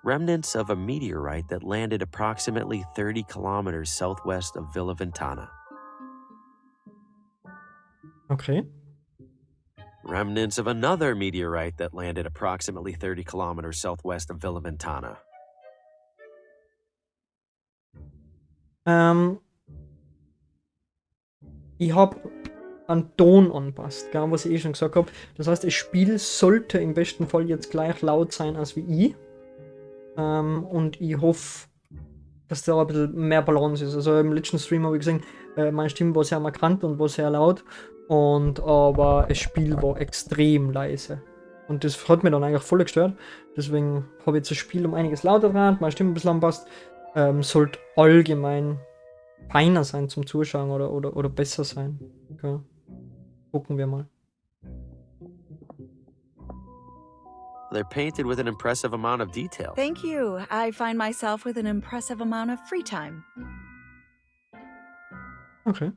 Remnants of a meteorite that landed approximately 30 kilometers southwest of Villa Ventana. Okay. Remnants of another meteorite that landed approximately 30 kilometers southwest of Villa Ventana. Ich habe einen Ton anpasst, gell, was ich eh schon gesagt habe. Das heißt, das Spiel sollte im besten Fall jetzt gleich laut sein als wie ich. Und ich hoffe, dass da ein bisschen mehr Balance ist. Also im letzten Stream habe ich gesehen, meine Stimme war sehr markant und war sehr laut. Aber das Spiel war extrem leise. Und das hat mir dann eigentlich voll gestört. Deswegen habe ich jetzt das Spiel um einiges lauter dran, meine Stimme ein bisschen anpasst. Sollte allgemein feiner sein zum Zuschauen oder besser sein. Okay. Gucken wir mal. They're painted with an impressive amount of detail. Thank you. I find myself with an impressive amount of free time. Okay.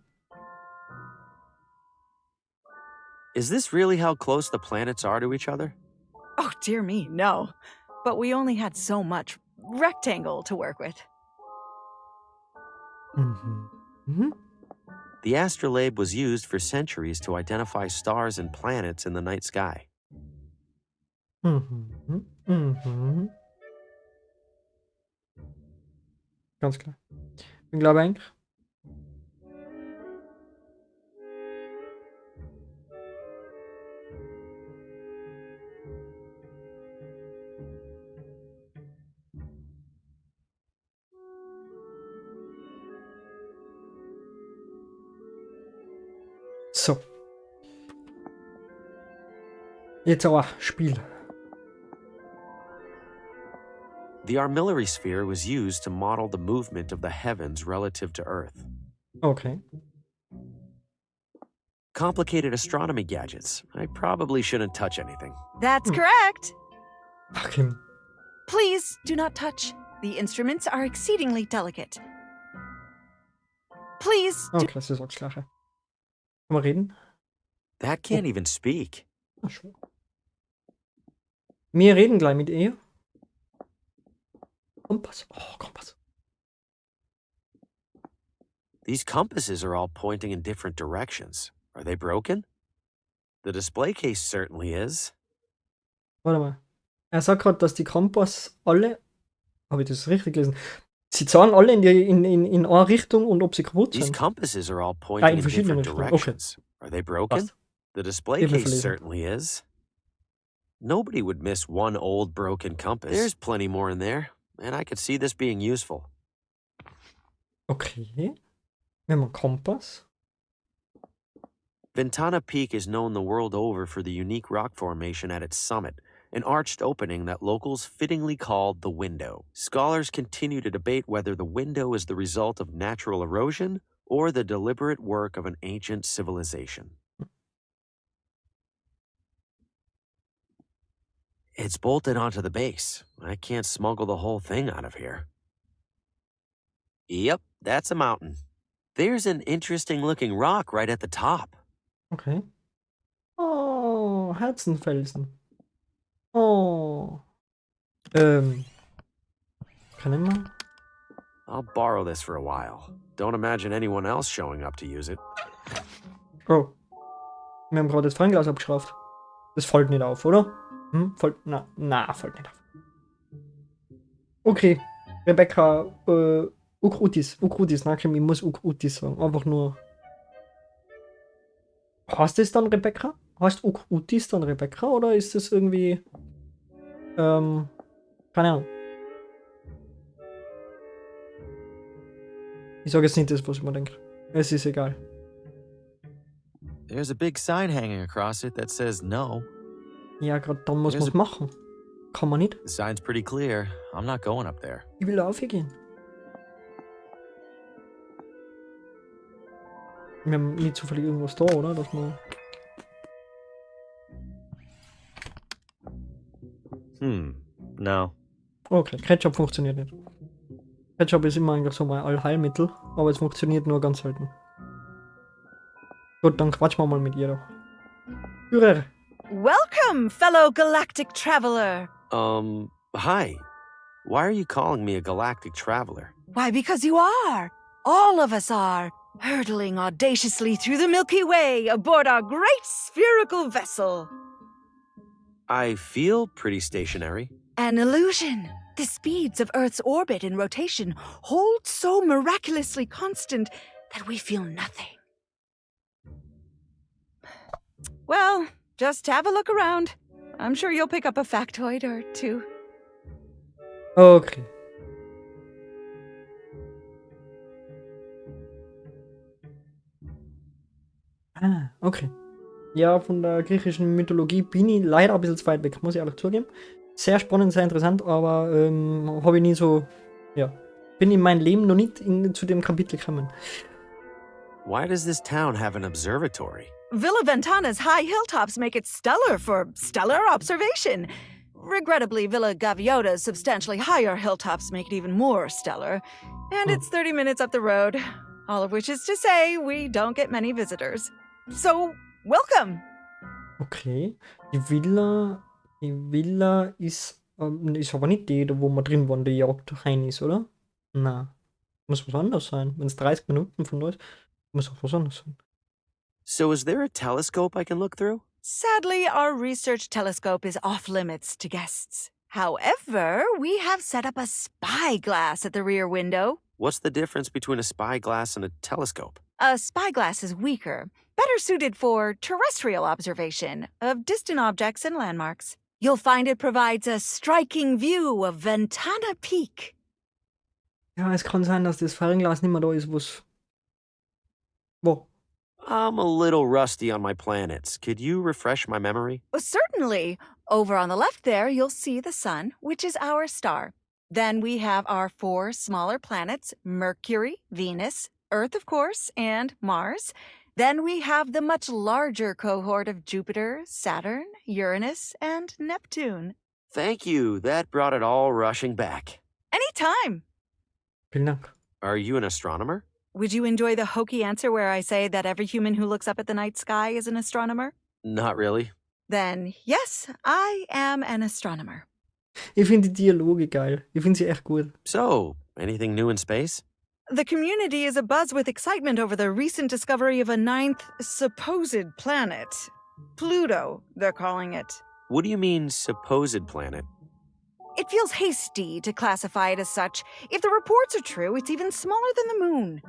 Is this really how close the planets are to each other? Oh, dear me, no. But we only had so much rectangle to work with. The astrolabe was used for centuries to identify stars and planets in the night sky. Ganz klar. Ich glaube eigentlich. So. Jetzt aber Spiel. The armillary sphere was used to model the movement of the heavens relative to Earth. Okay. Complicated astronomy gadgets. I probably shouldn't touch anything. That's correct. Fuck him. Please do not touch. The instruments are exceedingly delicate. Please do. Okay, das ist auch klar. Kann man reden? That can't even speak. Ach schon. Wir reden gleich mit ihr. Kompass. Oh, Kompass. These compasses are all pointing in different directions. Are they broken? The display case certainly is. Warte mal. Er sagt gerade, dass die Kompass alle. Habe ich das richtig gelesen? Sie zahlen alle in eine Richtung und ob sie kaputt These sind. compasses are all pointing in in verschiedene different Richtungen. Okay. directions. Are they broken? Passt. The display Eben case verlesen. certainly is. Nobody would miss one old broken compass. There's plenty more in there, and I could see this being useful. Okay. Wir haben einen Kompass. Ventana Peak is known the world over for the unique rock formation at its summit, an arched opening that locals fittingly called the window. Scholars continue to debate whether the window is the result of natural erosion or the deliberate work of an ancient civilization. It's bolted onto the base. I can't smuggle the whole thing out of here. Yep, that's a mountain. There's an interesting looking rock right at the top. Okay. Oh, Herzenfelsen. Oh. Können wir? I'll borrow this for a while. Don't imagine anyone else showing up to use it. Oh. Wir haben gerade das Fernglas abgeschraubt. Das fällt nicht auf, oder? Fällt. Na, fällt nicht auf. Okay. Rebecca, Ukrutis, Nakim, ich muss Ukrutis sagen. Einfach nur. Heißt das dann Rebecca? Heißt Ukrutis dann Rebecca oder ist das irgendwie. Keine Ahnung. Ich sage jetzt nicht das, was ich mir denke. Es ist egal. There's a big sign hanging across it that says no. Ja, gerade dann muss man es machen. Kann man nicht. The sign's pretty clear. I'm not going up there. Ich will da aufgehen. Wir haben nicht zufällig irgendwas da, oder? Dass man. No. Okay, Ketchup funktioniert nicht. Ketchup ist immer eigentlich so mein Allheilmittel, aber es funktioniert nur ganz selten. Gut, dann quatschen wir mal mit ihr doch. Führer, Welcome, fellow galactic traveler. Hi. Why are you calling me a galactic traveler? Why, because you are. All of us are. Hurtling audaciously through the Milky Way aboard our great spherical vessel. I feel pretty stationary. An illusion. The speeds of Earth's orbit and rotation hold so miraculously constant that we feel nothing. Well, just have a look around. I'm sure you'll pick up a factoid or two. Okay. Ah, okay. Ja, von der griechischen Mythologie bin ich leider ein bisschen zu weit weg, muss ich ehrlich zugeben. Sehr spannend, sehr interessant, aber habe ich nie so, ja, bin in meinem Leben noch nicht zu dem Kapitel gekommen. Why does this town have an observatory? Villa Ventana's high hilltops make it stellar for stellar observation. Regrettably, Villa Gaviota's substantially higher hilltops make it even more stellar. And it's 30 minutes up the road. All of which is to say, we don't get many visitors. So, welcome! Okay. Die Villa ist aber nicht die, wo wir drin waren, die Jagd rein ist, oder? Na, muss was anderes sein. Wenn es 30 Minuten von da ist, muss auch was anderes sein. So is there a telescope I can look through? Sadly, our research telescope is off limits to guests. However, we have set up a spyglass at the rear window. What's the difference between a spyglass and a telescope? A spyglass is weaker, better suited for terrestrial observation of distant objects and landmarks. You'll find it provides a striking view of Ventana Peak. Ja, es kann sein, dass das Fernglas nicht mehr da ist, wo's. Wo? I'm a little rusty on my planets. Could you refresh my memory? Certainly. Over on the left there, you'll see the sun, which is our star. Then we have our 4 smaller planets, Mercury, Venus, Earth, of course, and Mars. Then we have the much larger cohort of Jupiter, Saturn, Uranus, and Neptune. Thank you. That brought it all rushing back. Anytime. Vielen Dank. Are you an astronomer? Would you enjoy the hokey answer where I say that every human who looks up at the night sky is an astronomer? Not really. Then, yes, I am an astronomer. Ich finde die Dialoge geil. Ich finde sie echt gut. So, anything new in space? The community is abuzz with excitement over the recent discovery of a 9th supposed planet. Pluto, they're calling it. What do you mean, supposed planet? It feels hasty to classify it as such. If the reports are true, it's even smaller than the moon.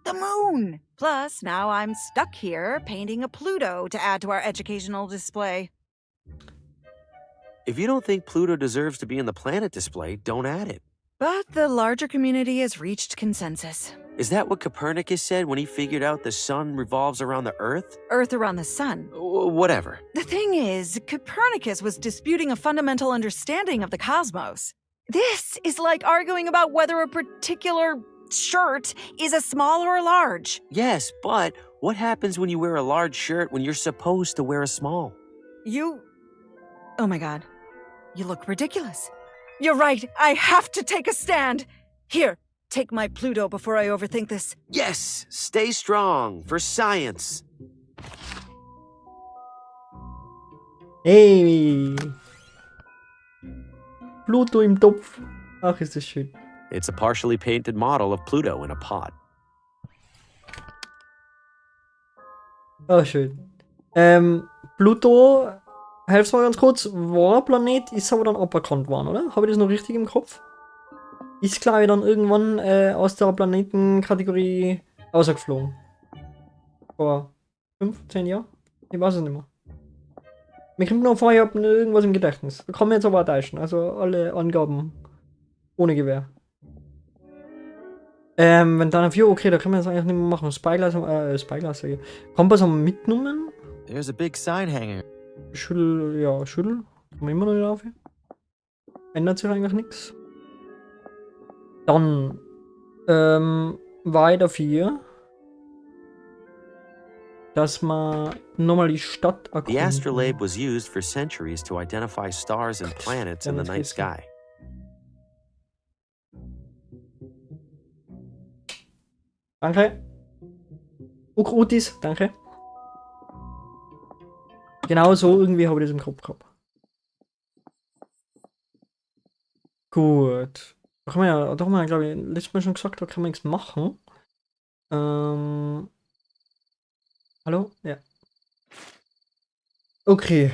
The moon! Plus, now I'm stuck here painting a Pluto to add to our educational display. If you don't think Pluto deserves to be in the planet display, don't add it. But the larger community has reached consensus. Is that what Copernicus said when he figured out the sun revolves around the Earth? Earth around the sun. Whatever. The thing is, Copernicus was disputing a fundamental understanding of the cosmos. This is like arguing about whether a particular shirt is a small or a large. Yes, but what happens when you wear a large shirt when you're supposed to wear a small? Oh my god. You look ridiculous. You're right, I have to take a stand. Here, take my Pluto before I overthink this. Yes, stay strong for science. Hey! Pluto im Topf. Ach, ist das schön. It's a partially painted model of Pluto in a pot. Ah, schön. Pluto, helf's mal ganz kurz, war ein Planet, ist aber dann aberkannt worden, oder? Habe ich das noch richtig im Kopf? Ist, glaube ich, dann irgendwann aus der Planetenkategorie rausgeflogen. Vor 15 Jahren? Ich weiß es nicht mehr. Mir kommt noch vor, ich habe irgendwas im Gedächtnis. Da kann man jetzt aber auch täuschen, also alle Angaben ohne Gewehr. Wenn dann auf okay, da können wir das eigentlich nicht mehr machen. Spyglass, sag ich. Kompass haben wir mitgenommen. There's a big sign hanger. Schüttel. Kann man immer noch nicht auf. Ändert sich eigentlich nichts. Dann, weiter 4. Dass man nochmal die Stadt The erkunden. astrolabe was used for centuries to identify stars and planets in the night sky. Danke. Ukrutis, danke. Genau so irgendwie habe ich das im Kopf gehabt. Gut. Da haben wir ja, glaube ich, letztes Mal schon gesagt, da kann man nichts machen. Hallo? Ja. Okay.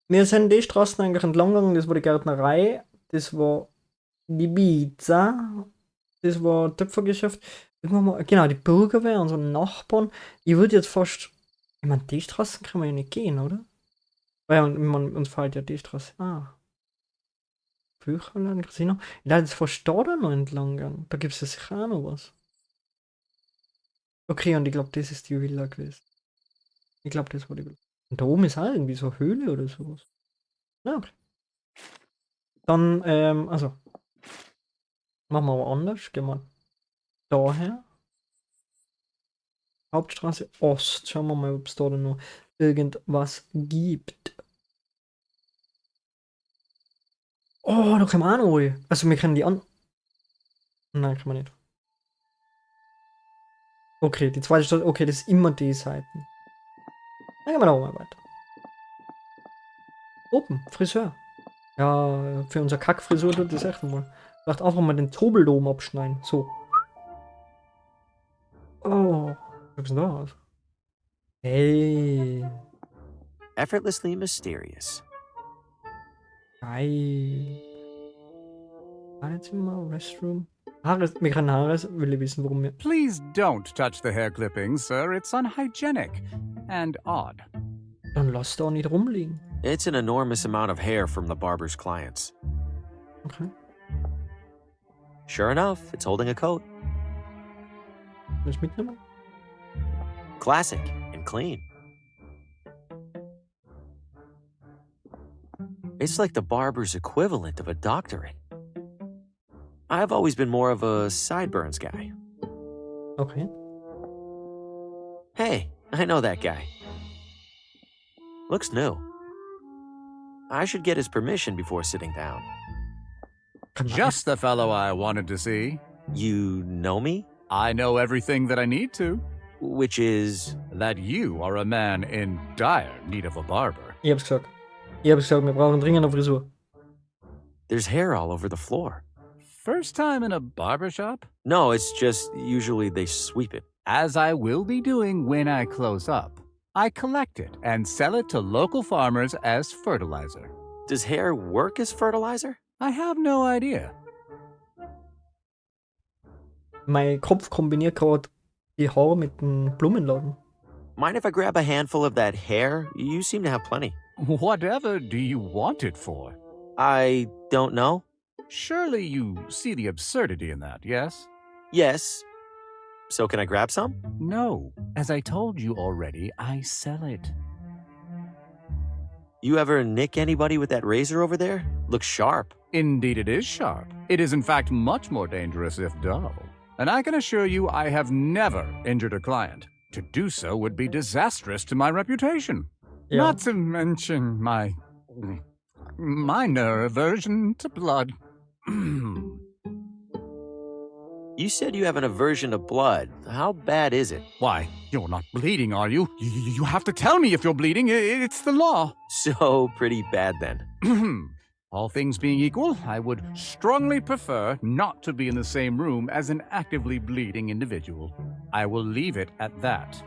Wir sind die Straßen eigentlich entlang gegangen, das war die Gärtnerei, das war die Pizza, das war Töpfergeschäft. Irgendwann mal, genau, die Bürgerwehr, unsere Nachbarn. Ich würde jetzt fast. Ich meine, die Straßen kann man ja nicht gehen, oder? Weil uns fällt ja die Straße. Ah. Bücherladen, Casino. Ich dachte, jetzt fast da noch entlang gegangen. Da gibt es ja sicher auch noch was. Okay, und ich glaube, das ist die Villa gewesen. Ich glaube, das war die Villa. Und da oben ist auch irgendwie so eine Höhle oder sowas. Ja, okay. Dann, also. Machen wir aber anders. Gehen wir daher. Hauptstraße Ost. Schauen wir mal, ob es da noch irgendwas gibt. Oh, da können wir auch noch rein. Also, wir können die an. Nein, können wir nicht. Okay, die zweite Straße. Okay, das ist immer die Seiten. Dann gehen wir da mal weiter. Oben, Friseur. Ja, für unser Kackfrisur tut das echt mal. Vielleicht einfach mal den Tobeldom abschneiden. So. Oh, was ist denn da aus? Hey, Effortlessly mysterious. geil. Badezimmer, Restroom. Haares, wir können Haares, will ich wissen, warum wir. Please don't touch the hair clippings, sir. It's unhygienic and odd. Dann lass da nicht rumliegen. It's an enormous amount of hair from the barber's clients. Okay. Sure enough, it's holding a coat. Lass mitnehmen. Classic and clean. It's like the barber's equivalent of a doctorate. I've always been more of a sideburns guy. Okay. Hey, I know that guy. Looks new. I should get his permission before sitting down. Just the fellow I wanted to see. You know me? I know everything that I need to. Which is... That you are a man in dire need of a barber. Ich hab's gesagt. Wir brauchen dringend eine Frisur. There's hair all over the floor. First time in a barber shop? No, it's just usually they sweep it. As I will be doing when I close up. I collect it and sell it to local farmers as fertilizer. Does hair work as fertilizer? I have no idea. Mein Kopf kombiniert gerade die Haare mit dem Blumenladen. Mind if I grab a handful of that hair? You seem to have plenty. Whatever do you want it for? I don't know. Surely you see the absurdity in that, yes? Yes. So can I grab some? No. As I told you already, I sell it. You ever nick anybody with that razor over there? Looks sharp. Indeed it is sharp. It is in fact much more dangerous if dull. And I can assure you I have never injured a client. To do so would be disastrous to my reputation. Ja. Not to mention my minor aversion to blood. You said you have an aversion to blood. How bad is it? Why, you're not bleeding, are you? You have to tell me if you're bleeding. It's the law. So pretty bad then. All things being equal, I would strongly prefer not to be in the same room as an actively bleeding individual. I will leave it at that.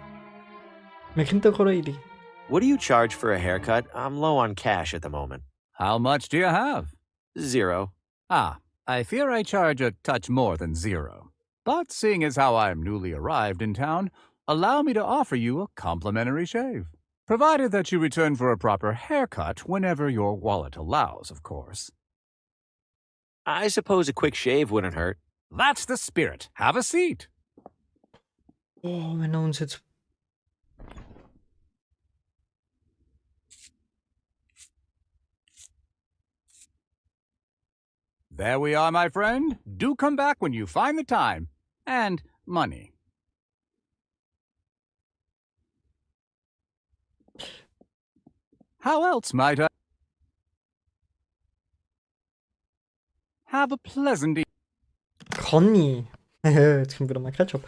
Mir kommt da gerade eine Idee. What do you charge for a haircut? I'm low on cash at the moment. How much do you have? 0. Ah, I fear I charge a touch more than 0. But seeing as how I'm newly arrived in town, allow me to offer you a complimentary shave. Provided that you return for a proper haircut whenever your wallet allows, of course. I suppose a quick shave wouldn't hurt. That's the spirit. Have a seat. Oh, wenn er uns jetzt. There we are, my friend. Do come back when you find the time. And money. How else might I? Have a pleasant evening. Conny. Jetzt kommt wieder mein Ketchup.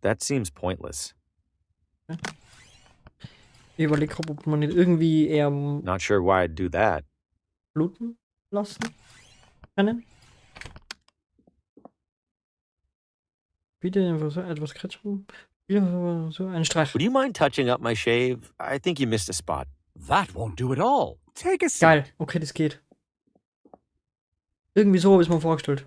That seems pointless. Ich überlege, ob man nicht irgendwie eher Not sure why I'd do that. bluten lassen können. Bitte etwas Kretschum. So ein Streich. Would you mind touching up my shave? I think you missed a spot. That won't do at all. Take a seat. Geil, okay, das geht. Irgendwie so habe ich es mir vorgestellt.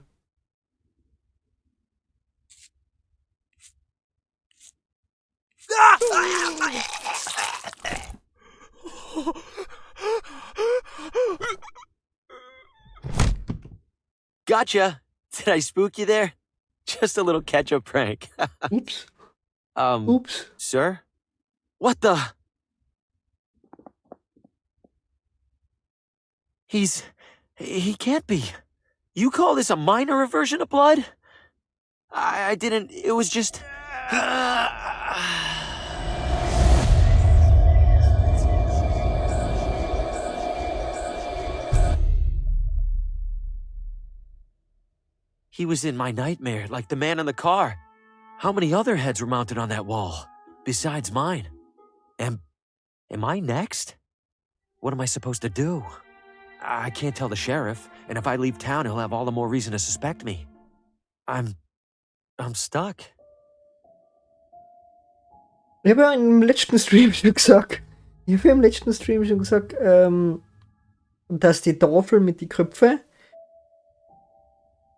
Gotcha. Did I spook you there? Just a little catch-up prank. Ups, Um, ups. sir? What the? He can't be. You call this a minor aversion of blood? I didn't, it was just... He was in my nightmare, like the man in the car. How many other heads were mounted on that wall, besides mine? Am I next? What am I supposed to do? I can't tell the sheriff, and if I leave town, he'll have all the more reason to suspect me. I'm stuck. Ich habe ja im letzten Stream schon gesagt, dass die Tafel mit den Köpfen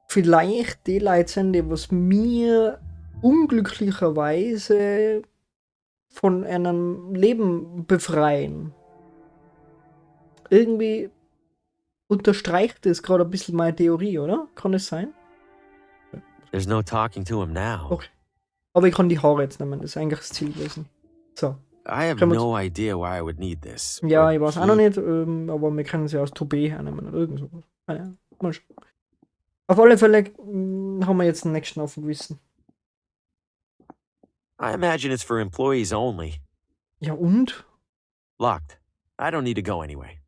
vielleicht die Leute sind, die was mir unglücklicherweise von einem Leben befreien. Irgendwie unterstreicht das gerade ein bisschen meine Theorie, oder? Kann es sein? There's no talking to him now. Okay. Aber ich kann die Haare jetzt nehmen, das ist eigentlich das Ziel gewesen. So. I have Können wir- no idea why I would need this. Ja, but ich weiß auch noch nicht, aber wir können sie aus Toupet hernehmen oder irgend sowas. Ja, mal schauen. Auf alle Fälle haben wir jetzt den nächsten auf dem Gewissen. I imagine it's for employees only. Ja und? Locked. I don't need to go anyway.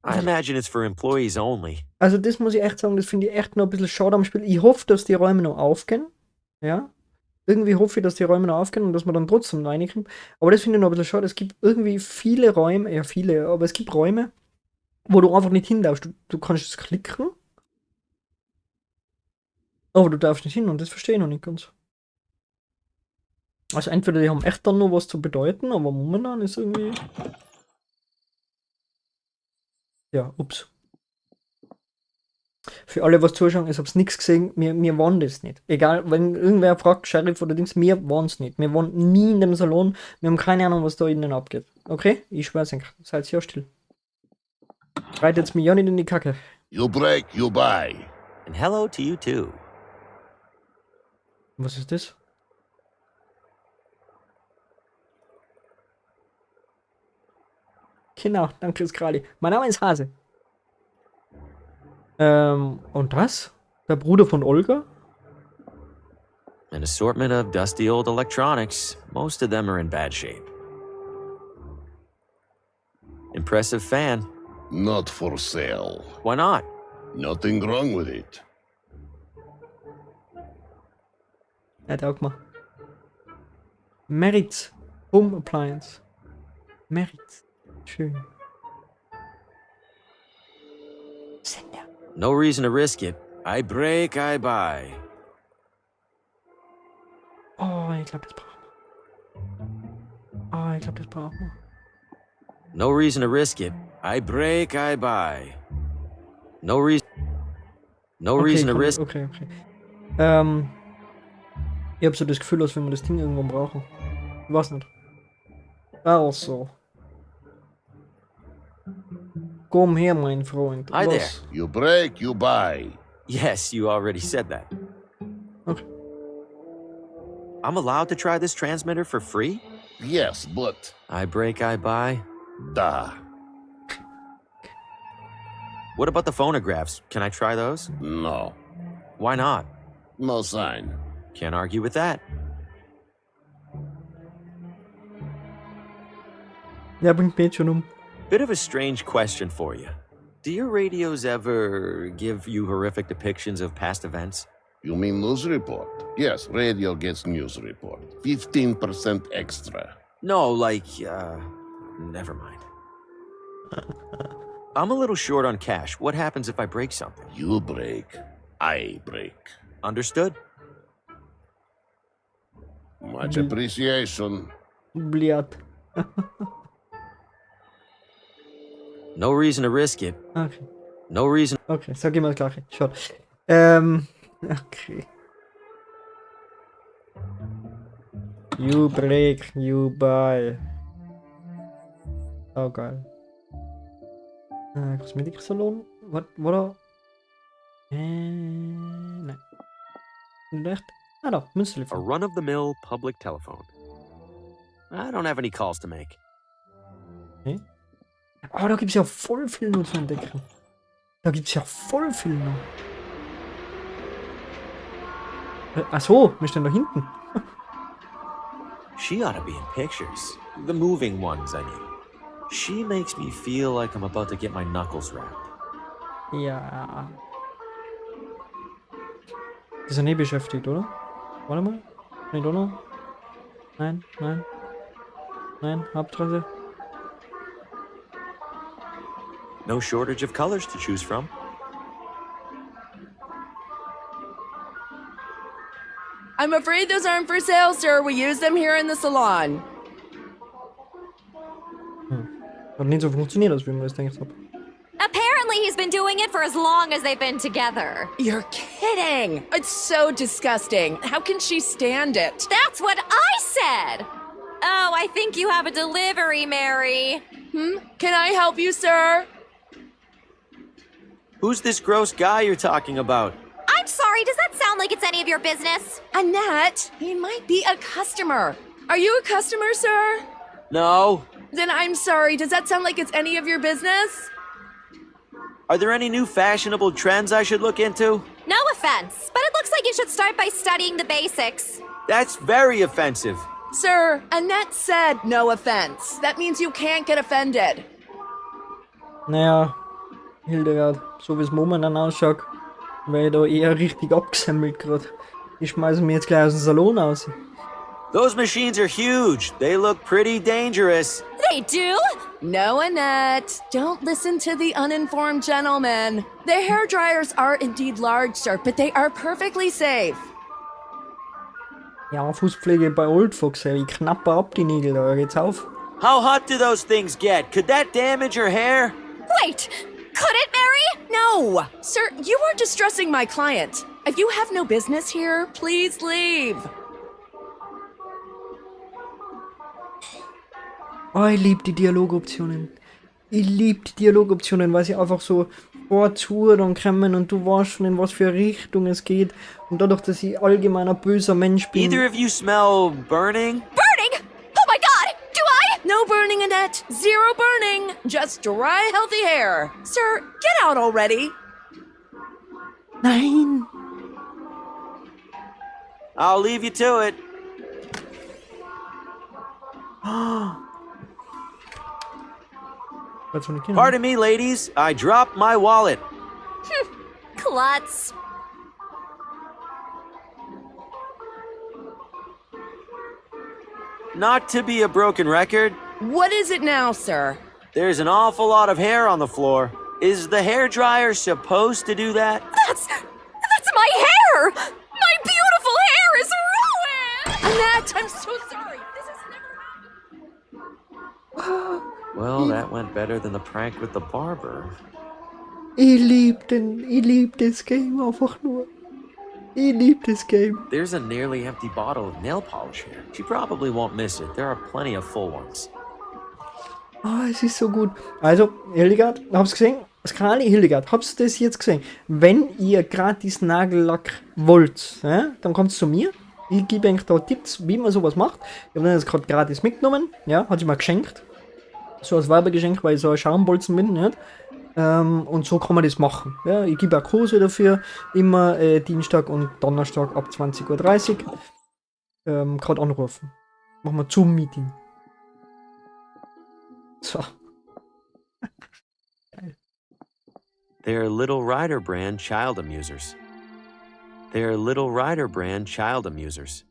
I imagine it's for employees only. Also das muss ich echt sagen, das finde ich echt noch ein bisschen schade am Spiel. Ich hoffe, dass die Räume noch aufgehen. Ja. Irgendwie hoffe ich, dass die Räume noch aufgehen und dass wir dann trotzdem reinkommen. Aber das finde ich noch ein bisschen schade. Es gibt irgendwie viele Räume, ja viele, aber es gibt Räume, wo du einfach nicht hin darfst. Du kannst es klicken, aber du darfst nicht hin und das verstehe ich noch nicht ganz. Also entweder die haben echt dann noch was zu bedeuten, aber momentan ist irgendwie... Ja, ups. Für alle, was zuschauen, ich hab's nichts gesehen, wir waren das nicht. Egal, wenn irgendwer fragt, Sheriff oder Dings, wir waren's nicht. Wir waren nie in dem Salon, wir haben keine Ahnung, was da innen abgeht. Okay? Ich schwör's euch, seid ja still. Schreit jetzt mich ja nicht in die Kacke. You break, you buy. And hello to you too. Was ist das? Genau, danke Skrali. Mein Name ist Hase. Und das? Der Bruder von Olga? An assortment of dusty old electronics. Most of them are in bad shape. Impressive fan. Not for sale. Why not? Nothing wrong with it. Ja, taugt mir. Merit. Home Appliance. Merit. Schön. Sender. No reason to risk it. I break, I buy. Oh, ich glaube, das brauchen wir. Oh, ich glaube, das brauchen wir. No reason to risk it. I break, I buy. No reason. No reason to komm, risk. Okay. Ich habe so das Gefühl, als wenn wir das Ding irgendwann brauchen. Ich weiß nicht. Also. Komm her, mein Freund. Hi there. Was? You break, you buy. Yes, you already said that. Okay. I'm allowed to try this transmitter for free? Yes, but I break, I buy. da. What about the phonographs? Can I try those? No. Why not? No sign. Can't argue with that. Ja, bringt mich jetzt schon um. Bit of a strange question for you. Do your radios ever give you horrific depictions of past events? You mean news report? Yes, radio gets news report. 15% extra. No, like, never mind. I'm a little short on cash. What happens if I break something? You break, I break. Understood? Much appreciation. Блядь. No reason to risk it. Okay. No reason. Okay, sag immer das gleiche. Schaut. Okay. You break, you buy. Oh, geil. Kosmetiksalon? Wat? Nein. Echt? Ah, da, A Münztelefon. run-of-the-mill public telephone. I don't have any calls to make. Okay. Oh, da gibt's ja voll viel noch zu entdecken. Da gibt's ja voll viel noch. Achso, wir stehen da hinten. She ought to be in pictures. The moving ones, I mean. She makes me feel like I'm about to get my knuckles wrapped. Ja. Die sind eh beschäftigt, oder? Warte mal. Nein, doch noch. Nein. Hauptstraße. No shortage of colors to choose from. I'm afraid those aren't for sale, sir. We use them here in the salon. Hat nicht so funktioniert, als wie man das gedacht hat. Apparently, he's been doing it for as long as they've been together. You're kidding. It's so disgusting. How can she stand it? That's what I said! Oh, I think you have a delivery, Mary. Can I help you, sir? Who's this gross guy you're talking about? I'm sorry, does that sound like it's any of your business? Annette, he might be a customer. Are you a customer, sir? No. Then I'm sorry. Does that sound like it's any of your business? Are there any new fashionable trends I should look into? No offense, but it looks like you should start by studying the basics. That's very offensive. Sir, Annette said no offense. That means you can't get offended. Naja, Hildegard, so wie es momentan ausschaut, wäre ich da eher richtig abgesammelt gerade. Die schmeißen mir jetzt gleich aus dem Salon aus. Those machines are huge. They look pretty dangerous. They do? No, Annette. Don't listen to the uninformed gentleman. The hair dryers are indeed large, sir, but they are perfectly safe. Ja, Fußpflege bei Oldfox, ey. Ich knappe ab die Nägel, da geht's auf. How hot do those things get? Could that damage your hair? Wait, could it, Mary? No! Sir, you are distressing my client. If you have no business here, please leave. Oh, ich liebe die Dialogoptionen. Ich liebe die Dialogoptionen, weil sie einfach so vorzu dann kommen und du weißt schon, in was für eine Richtung es geht. Und dadurch, dass ich allgemein ein böser Mensch bin. Either of you smell burning? Burning? Oh my god, do I? No burning, Annette. Zero burning. Just dry, healthy hair. Sir, get out already. Nein! I'll leave you to it. Pardon me, ladies. I dropped my wallet. Klutz. Not to be a broken record, What is it now, sir? there's an awful lot of hair on the floor. Is the hairdryer supposed to do that? That's my hair! My beautiful hair is ruined! Annette, I'm so sorry. This has never happened. Well, that went better than the prank with the barber. Ich lieb das Game einfach nur. Ich lieb das Game. There's a nearly empty bottle of nail polish here. She probably won't miss it. There are plenty of full ones. Ah, es ist so gut. Also, Hildegard, hab's gesehen? Das Kanali, Hildegard, hab's das jetzt gesehen? Wenn ihr gratis Nagellack wollt, dann kommt's zu mir. Ich gebe euch da Tipps, wie man sowas macht. Ich habe den jetzt gerade gratis mitgenommen. Ja, hat sie mir geschenkt. So als Werbegeschenk, weil ich so ein Schaumbolzen bin. Nicht? Und so kann man das machen. Ja, ich gebe auch Kurse dafür. Immer Dienstag und Donnerstag ab 20:30 Uhr. Gerade anrufen. Machen wir Zoom-Meeting. So. They're Little Rider brand child amusers. They're Little Rider brand child amusers.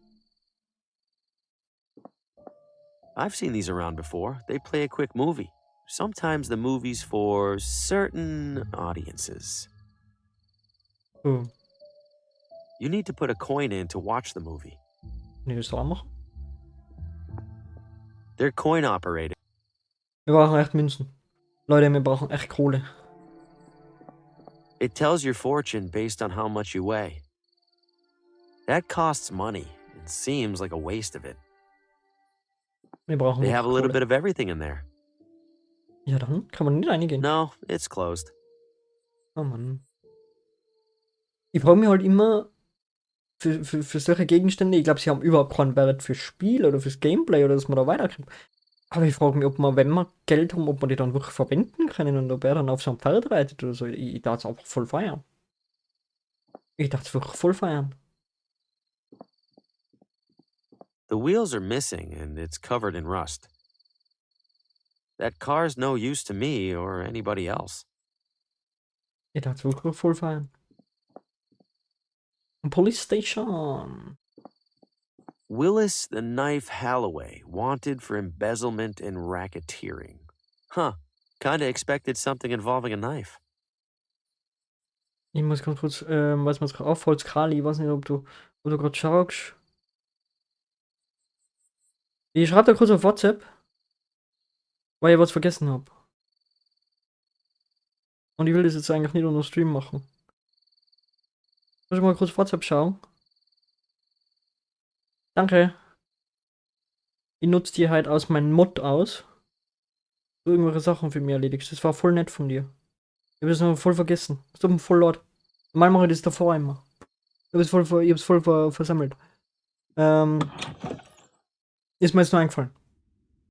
I've seen these around before. They play a quick movie. Sometimes the movie's for certain audiences. Oh, You need to put a coin in to watch the movie. nee, das soll er machen. They're coin operated. Wir brauchen echt Münzen. Leute, wir brauchen echt Kohle. It tells your fortune based on how much you weigh. That costs money. It seems like a waste of it. Wir brauchen They noch have a little Kohle. bit of everything in there. Ja, dann kann man nicht reingehen. No, it's closed. Oh Mann. Ich frage mich halt immer für solche Gegenstände, ich glaube, sie haben überhaupt keinen Wert fürs Spiel oder fürs Gameplay oder dass man da weiterkommt. Aber ich frage mich, ob man, wenn wir Geld haben, ob man die dann wirklich verwenden können und ob er dann auf so einem Pferd reitet oder so. Ich darf es einfach voll feiern. Ich darf es wirklich voll feiern. The wheels are missing and it's covered in rust. That car's no use to me or anybody else. Ich darf es wirklich voll feiern. Police Station. Willis the Knife Halloway, wanted for embezzlement and racketeering. Huh, kinda expected something involving a knife. Ich muss ganz kurz, was mir gerade auffällt, Kali, ich weiß nicht, ob du gerade schaust. Ich schreibe da kurz auf WhatsApp, weil ich was vergessen habe. Und ich will das jetzt eigentlich nicht unter Stream machen. Muss ich mal kurz WhatsApp schauen? Danke. Ich nutze die halt aus meinem Mod aus. Du irgendwelche Sachen für mich erledigst. Das war voll nett von dir. Ich habe das noch voll vergessen. Das tut mir voll leid. Normal mache ich das davor immer. Ich hab's voll versammelt. Ist mir jetzt nur eingefallen.